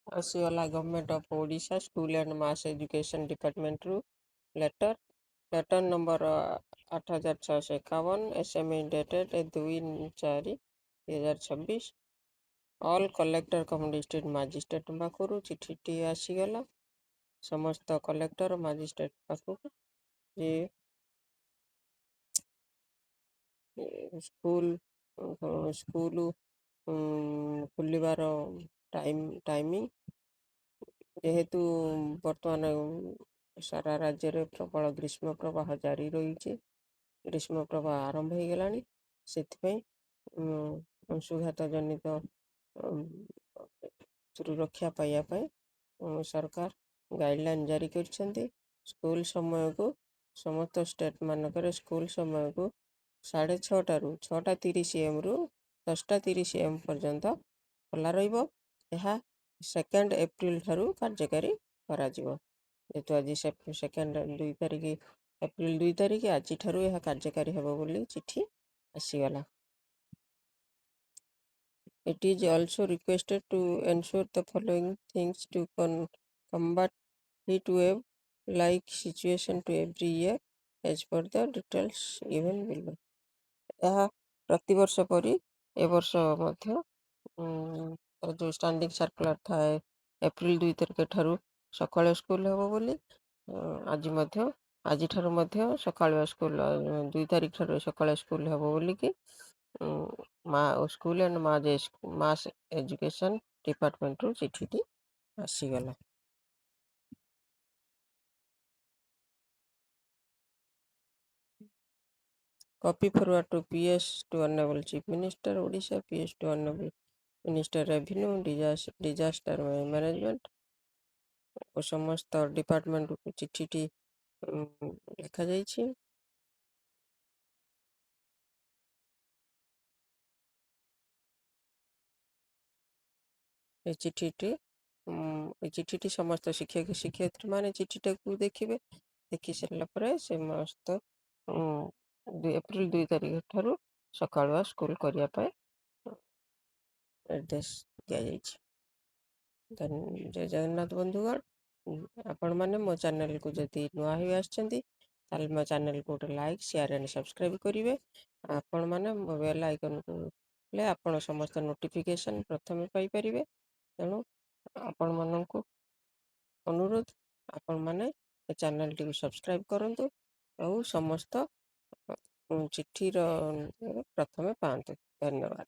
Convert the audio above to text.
ଆସିଗଲା government of Odisha school and mass education ଡିପାର୍ଟମେଣ୍ଟରୁ letter number 8651 SME dated 2/4/2026 all collector cum district magistrate ପାଖରୁ ଚିଠିଟି ଆସିଗଲା ସମସ୍ତ କଲେକ୍ଟର ମାଜିଷ୍ଟ୍ରେଟ୍ ପାଖକୁ ଯେ ସ୍କୁଲ ଖୋଲିବାର ଟାଇମିଂ ଯେହେତୁ ବର୍ତ୍ତମାନ ସାରା ରାଜ୍ୟରେ ପ୍ରବଳ ଗ୍ରୀଷ୍ମ ପ୍ରବାହ ଜାରି ରହିଛି, ଗ୍ରୀଷ୍ମ ପ୍ରବାହ ଆରମ୍ଭ ହୋଇଗଲାଣି। ସେଥିପାଇଁ ଅଂଶୁଘାତ ଜନିତ ସୁରକ୍ଷା ପାଇବା ପାଇଁ ସରକାର ଗାଇଡ଼ଲାଇନ୍ ଜାରି କରିଛନ୍ତି। ସ୍କୁଲ ସମୟକୁ ସମସ୍ତ ଷ୍ଟେଟ୍ ମାନଙ୍କରେ ସ୍କୁଲ ସମୟକୁ 6:30ରୁ 6:30 AM ରୁ 10:30 AM ପର୍ଯ୍ୟନ୍ତ ଖୋଲା ରହିବ। ଏହା 2 ଏପ୍ରିଲ ଠାରୁ କାର୍ଯ୍ୟକାରୀ କରାଯିବ। ଯେହେତୁ ଆଜି ଏପ୍ରିଲ 2 ତାରିଖ ଆଜିଠାରୁ ଏହା କାର୍ଯ୍ୟକାରୀ ହେବ ବୋଲି ଚିଠି ଆସିଗଲା। It is also requested to ensure the following things to combat heat wave like situation to every year as per the details given below। ଏହା ପ୍ରତିବର୍ଷ ପରି ଏ ବର୍ଷ ମଧ୍ୟ ଯେଉଁ ଷ୍ଟାଣ୍ଡିଂ ସାର୍କୁଲାର ଥାଏ ଏପ୍ରିଲ 2 ତାରିଖ ଠାରୁ ସକାଳ ସ୍କୁଲ ହେବ ବୋଲି ଆଜିଠାରୁ ମଧ୍ୟ ସକାଳୁଆ ସ୍କୁଲ 2 ତାରିଖ ଠାରୁ ସକାଳ ସ୍କୁଲ ହେବ ବୋଲିକି ସ୍କୁଲ ଆଣ୍ଡ ମାସ୍ ଏଜୁକେସନ୍ ଡିପାର୍ଟମେଣ୍ଟରୁ ଚିଠିଟି ଆସିଗଲା। Copy forward to PS to Honorable Chief Minister Odisha, PS to Honorable Minister Revenue, Disaster Management ଓ ସମସ୍ତ ଡିପାର୍ଟମେଣ୍ଟକୁ ଚିଠିଟି ଲେଖାଯାଇଛି। ଏ ଚିଠିଟି ସମସ୍ତ ଶିକ୍ଷୟିତ୍ରୀ ମାନେ ଚିଠିଟାକୁ ଦେଖିବେ। ଦେଖି ସାରିଲା ପରେ ସମସ୍ତ ଏପ୍ରିଲ 2 ତାରିଖ ଠାରୁ ସକାଳୁଆ ସ୍କୁଲ କରିବା ପାଇଁ ନିର୍ଦ୍ଦେଶ ଦିଆଯାଇଛି। ଜୟ ଜଗନ୍ନାଥ ବନ୍ଧୁଗଣ, ଆପଣମାନେ ମୋ ଚ୍ୟାନେଲକୁ ଯଦି ନୂଆ ହୋଇ ଆସିଛନ୍ତି ତାହେଲେ ମୋ ଚ୍ୟାନେଲକୁ ଗୋଟେ ଲାଇକ୍, ସେୟାର ଆଣ୍ଡ ସବସ୍କ୍ରାଇବ୍ କରିବେ। ଆପଣମାନେ ମୋ ବେଲ୍ ଆଇକନ୍କୁ ହେଲେ ଆପଣ ସମସ୍ତ ନୋଟିଫିକେସନ୍ ପ୍ରଥମେ ପାଇପାରିବେ। ତେଣୁ ଆପଣମାନଙ୍କୁ ଅନୁରୋଧ, ଆପଣମାନେ ଏ ଚ୍ୟାନେଲଟିକୁ ସବସ୍କ୍ରାଇବ୍ କରନ୍ତୁ ଆଉ ସମସ୍ତ ଚିଠିର ପ୍ରଥମେ ପାଆନ୍ତୁ। ଧନ୍ୟବାଦ।